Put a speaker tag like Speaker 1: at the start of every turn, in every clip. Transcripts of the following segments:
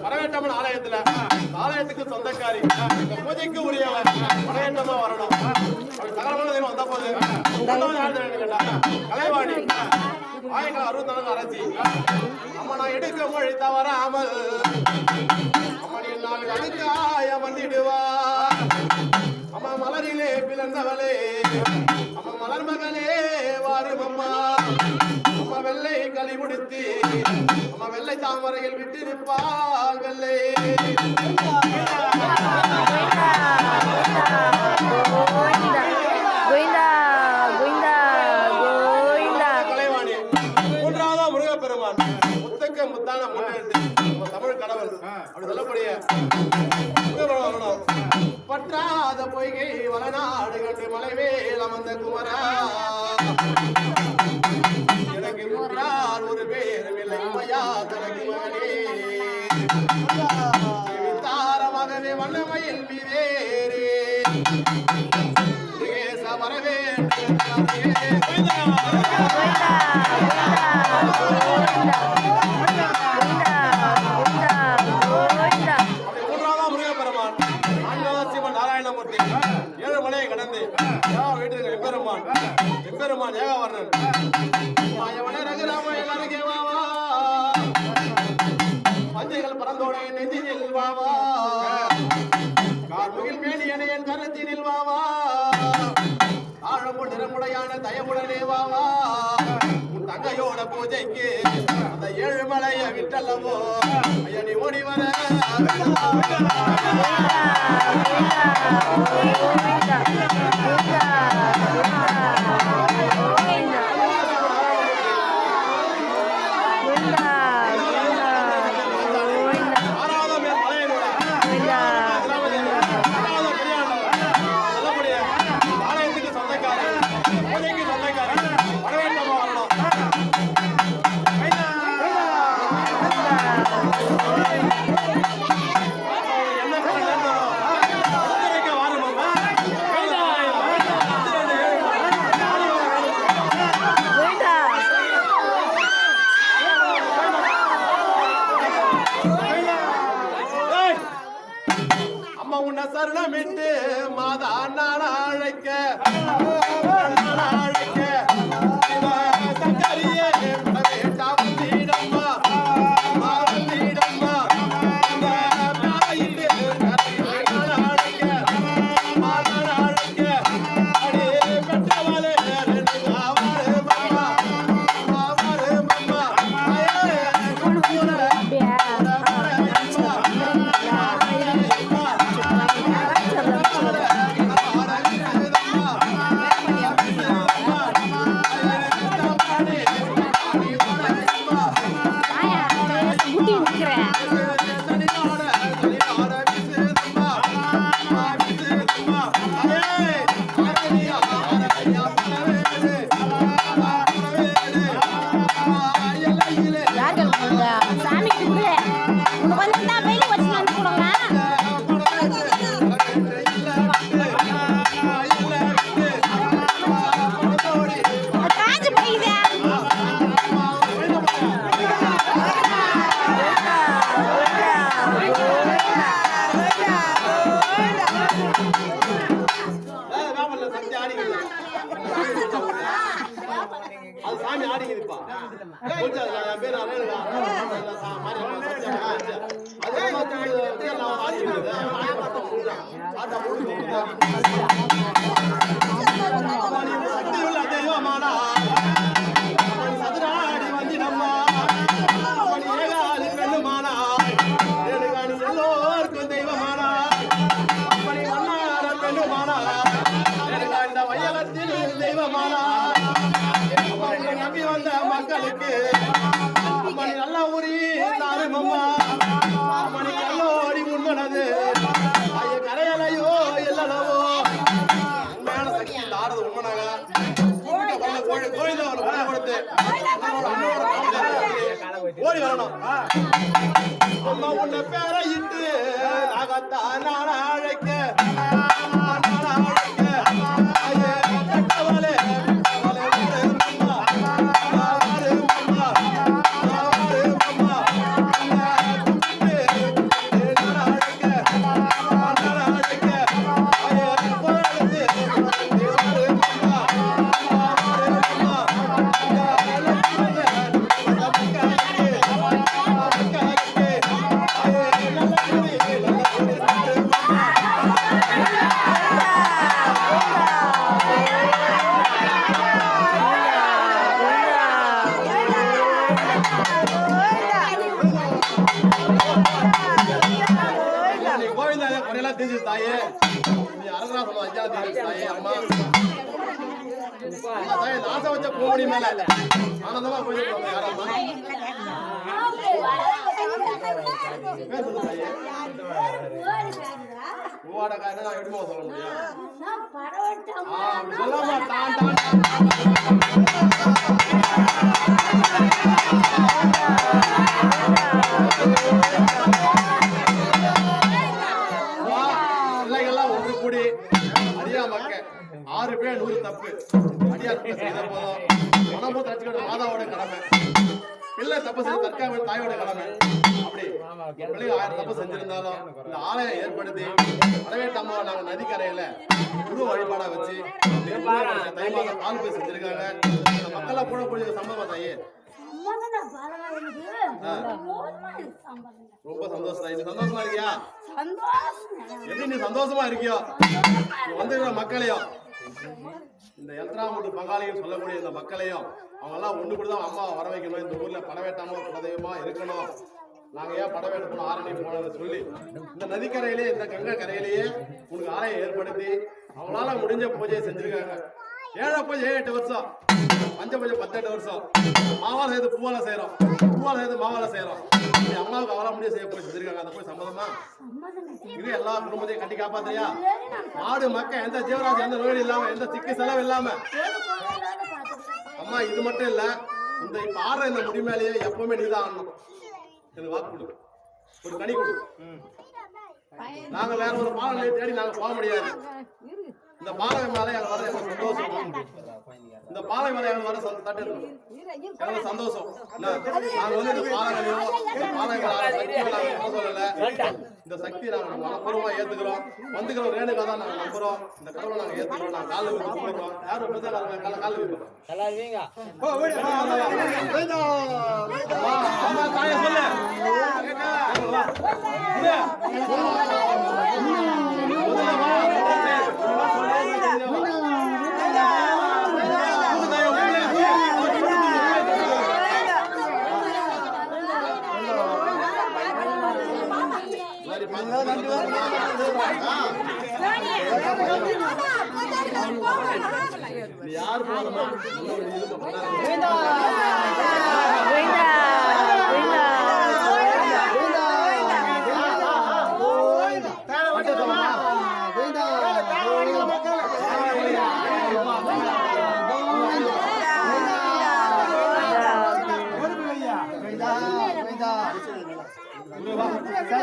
Speaker 1: பரவேட்டம்மன் ஆலயத்துக்கு சொந்தக்காரி பூஜைக்கு உரியவன் பரவேட்டமா வரணும். சகலமான தெய்வம் வந்த போது கலைவாணி ஆயிரத்தி 64 அரசி அம்மா நான் எடுக்க மொழி தவறாமல் அம்மனின் நாள் அடுக்காய வந்திடுவா. அம்மா மலரிலே பிளந்தவளே அம்மா மலர் மகளே வாரும் அம்மா. அம்மா வெள்ளை களி முடித்து அம்மா வெள்ளை தாமரையில் விட்டிருப்பாள் வெள்ளை. கலைவாணி மூன்றாவதா முருகப்பெருமான் முத்தக்க முத்தான தமிழ் கடவுள் அப்படி சொல்லக்கூடிய பற்றாத பொய்கை வளநாடு கண்டு மலைவேல் அமர்ந்த குமரா. எனக்கு முற்றார் ஒரு பேரும் இல்லை மையா தனக்கு மகனே. தாரமாகவே வண்ணமையில் மீதேரே வரவே நாராயணமூர்த்தி 7 மலையை கடந்து வீட்டுக்கு எம்பெருமான் ஏகவர்ணன் பஞ்சைகள் பறந்தோட நெஞ்சினில் வாவா. கார்முகில் மேனியனை என் கருத்தினில் வாவா. ஆழமுள் நிறமுடையான தயவுடனே வாவா. உன் தங்கையோட பூஜைக்கு அந்த 7 மலையை விட்டல்லவோ ஐயனி ஓடி வர. சரணமிட்டு மாதா நான் அழைக்க சங்கரியே நம்பி வந்த மக்களுக்கு நல்ல உரி தாருமம்மா மணிக்கு எல்லோடி முன்னது கரையலையோ இல்லவோ உண்மையான சக்தி ஆறுது உண்மைனாக கோயில் கொடுத்து ஓடி வரணும். அம்மா உன்னை பேரை இட்டு நாகத்தான் நான் அழைக்க தாயே நீ அரசனா சொல்ல ஐயா தாயே அம்மா தாயே நாசம் வச்ச பூமணி மேல ஆனந்தமா போயிட்டு யாரம்மா ஓடக்காரன் நான் எப்படிமா சொல்ல முடியும் சொல்லாமா தான் அடியா மக்க 6 பேர் 100 தப்பு அடியா செய்த போதும் மனமோ தச்சுக்கிற மாதாவோட கடமை பிள்ளை தப்பு செய்ய தற்காவ தாயோட கடமை அப்படி பிள்ளைங்க 1000 தப்பு செஞ்சிருந்தாலும் இந்த ஆலயம் ஏற்படுத்தி வரவேட்டம்மாவை நாங்க நதிக்கரையில குரு வழிபாடா வச்சு தை மாதம் பால் போய் செஞ்சிருக்காங்க இந்த மக்களா கூட போய் சம்பவம் தாயே ரொம்ப சந்தோஷம். நீ சந்தோஷமா இருக்கியா? எப்படி நீ சந்தோஷமா இருக்கியோ வந்து மக்களையும் இந்த எல்ட்ராமுட்டு பங்காளியும் சொல்லக்கூடிய இந்த மக்களையும் அவங்க எல்லாம் ஒண்ணு கூட தான் அம்மா வர வைக்கணும். இந்த ஊர்ல படவேட்டாம குலதெய்வமா இருக்கணும். நாங்க ஏன் படவேட்டு போனோம் ஆரணி போனோம்னு சொல்லி இந்த நதிக்கரையிலே இந்த கங்கை கரையிலேயே உனக்கு ஆலயம் ஏற்படுத்தி அவங்களால முடிஞ்ச பூஜையை செஞ்சிருக்காங்க. ஏழை பூஜை 7-8 வருஷம், பஞ்ச பூஜை 18 வருஷம், மாவால செய்து பூவால செய்யறோம், பூவால செய்து மாவால செய்யறோம். அம்மாவுக்கு அவளா முடிய செய்ய போய் செஞ்சிருக்காங்க. அந்த போய் சம்மதமா இது எல்லா குடும்பத்தையும் கட்டி காப்பாத்தியா மாடு மக்க எந்த ஜீவராசி எந்த நோய் இல்லாம எந்த சிக்கு செலவு இல்லாம அம்மா இது மட்டும் இல்ல இந்த இப்ப ஆடுற இந்த முடி மேலேயே எப்பவுமே நீதான் ஆடணும். எனக்கு வாக்கு கொடு, ஒரு கனி கொடு. நாங்க வேற ஒரு பாலனை தேடி நாங்க போக முடியாது. இந்த பாலை மேல எனக்கு வர எனக்கு சந்தோஷம். இந்த பாலை மேல எனக்கு வர தட்டு எனக்கு சந்தோஷம். நாங்க வந்து இந்த பாலங்களையோ சொல்லல, இந்த சக்தி நாங்க மனப்பூர்வமா ஏத்துக்கிறோம். வந்துக்கிறோம் ரேணுகா தான் நாங்க நம்புறோம். இந்த கடவுளை நாங்க ஏத்துக்கிறோம். நாங்க காலில் வந்து கும்பிடுறோம். யாரும் காலில் வைப்போம். தாய சொல்லு யார் போறமா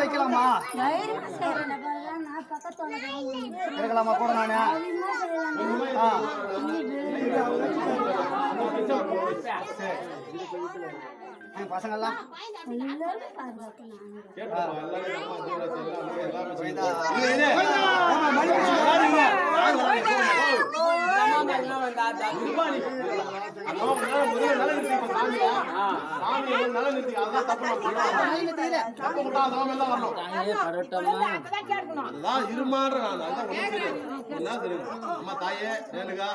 Speaker 2: வைக்கலாமா இருக்கலாமா கூட நானே பசங்கள்லாம்
Speaker 1: தாயே ரேணுகா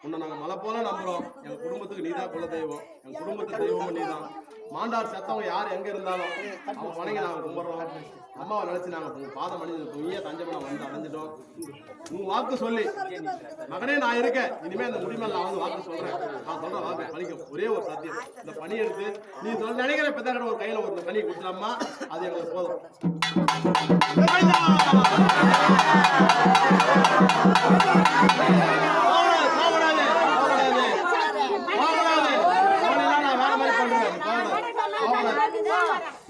Speaker 1: உன்னை நாங்க மலை போல நம்புறோம். எங்க குடும்பத்துக்கு நீதான் குல தெய்வம், எங்க குடும்பத்து தெய்வமும் நீதான். மாண்டார் செத்தவங்க யார் எங்க இருந்தாலும் அவங்க வணங்கி நாங்க கும்பிடுறோம். அம்மாவை நினைச்சு நாங்க உங்க பாதம் அணிஞ்சு துணிய தஞ்சமனை வந்து அடைஞ்சிட்டோம். உங்க வாக்கு சொல்லி மகனே நான் இருக்கேன், இனிமே அந்த முடிமேல் நான் வந்து வாக்கு சொல்றேன். நான் சொல்ற வாக்கு பணிக்கும். ஒரே ஒரு சத்தியம், இந்த பணி எடுத்து நீ நினைக்கிற பெத்தாக்கிற ஒரு கையில ஒரு பணியை கொடுத்துலாமா, அது எங்களுக்கு போதும்.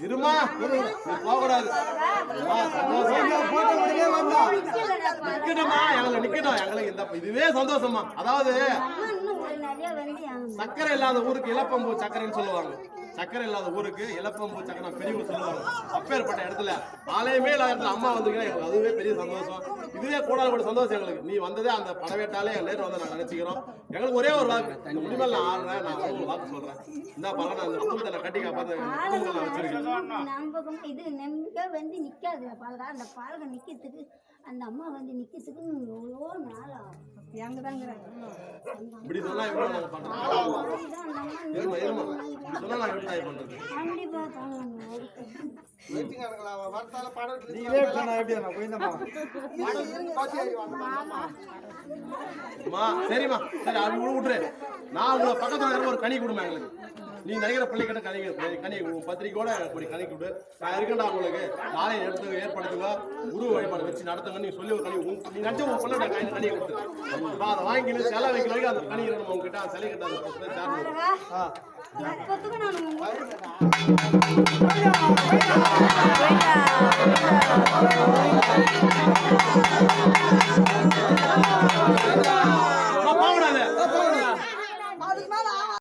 Speaker 1: இருமா நீ போகக்கூடாது. அம்மா, சந்தோஷம்.
Speaker 2: போட்டோ முடியே வந்தோம்.
Speaker 1: நிக்கணுமா எங்களுக்கு இந்த இதுவே சந்தோஷமா. அதாவது சக்கரை இல்லாத ஊருக்கு இலப்பம்பூ சக்கரைன்னு சொல்லுவாங்க. சக்கரை இல்லாத ஊருக்கு இலப்பம்பூ சக்கரை பெரியவங்க சொல்லுவாங்க. அப்பேற்பட்ட இடத்துல ஆலயமே இல்லாத இடத்துல அம்மா வந்துங்கன்னா எங்களுக்கு அதுவே பெரிய சந்தோஷம். இதுவே கூடாத சந்தோஷம் எங்களுக்கு. நீ வந்ததே அந்த படவேட்டாலே என் நேரம் வந்து நாங்கள் நினைச்சுக்கிறோம். எங்களுக்கு ஒரே ஒரு வாக்கு, இந்த முடிமேல் நான் ஆடுறேன், நான் ஒரு வாக்கு சொல்றேன். இந்த பல நான் இந்த குடும்பத்தை நான் கட்டி காப்பாற்ற குடும்பத்தை நான் வச்சிருக்கேன்.
Speaker 3: நம்பகம் இது நம்பிக்கை வந்து நிக்காது பாலகா. அந்த பாலகை நிக்கிறதுக்கு அந்த அம்மா வந்து நிக்கிறதுக்கு எவ்வளோ நாள் ஆகும்.
Speaker 1: இப்படி சொன்னா இவ்வளவு நாங்க பண்றோம். இருமா இருமா சொன்னா நான் எப்படி தாய் பண்றது?
Speaker 3: கண்டிப்பா தாங்க.
Speaker 2: நீ லேட் பண்ணா எப்படி நான் போயிருந்தேம்மா.
Speaker 1: அம்மா சரிம்மா சரி அது விட்டுரு. நான் உங்களை பக்கத்துல இருக்க ஒரு கனி கொடுமா எங்களுக்கு. நீ நினைக்கிற பள்ளிக்கிட்ட கனி பத்திரிக்கையோட ஒரு கனி கொடு. நான் இருக்கேன்டா உங்களுக்கு நாளை எடுத்து ஏற்படுத்துங்க. குரு வழிபாடு வச்சு நடத்துங்க. நீ சொல்லி ஒரு கனி நீ நினைச்ச உங்க பிள்ளை கனியை கொடுத்து அதை வாங்கி சிலை வைக்கிற வரைக்கும் அந்த கனி இருக்கணும் உங்ககிட்ட. சிலை கிட்ட
Speaker 3: எப்பத்துக்கு நான்
Speaker 4: போயிட்டா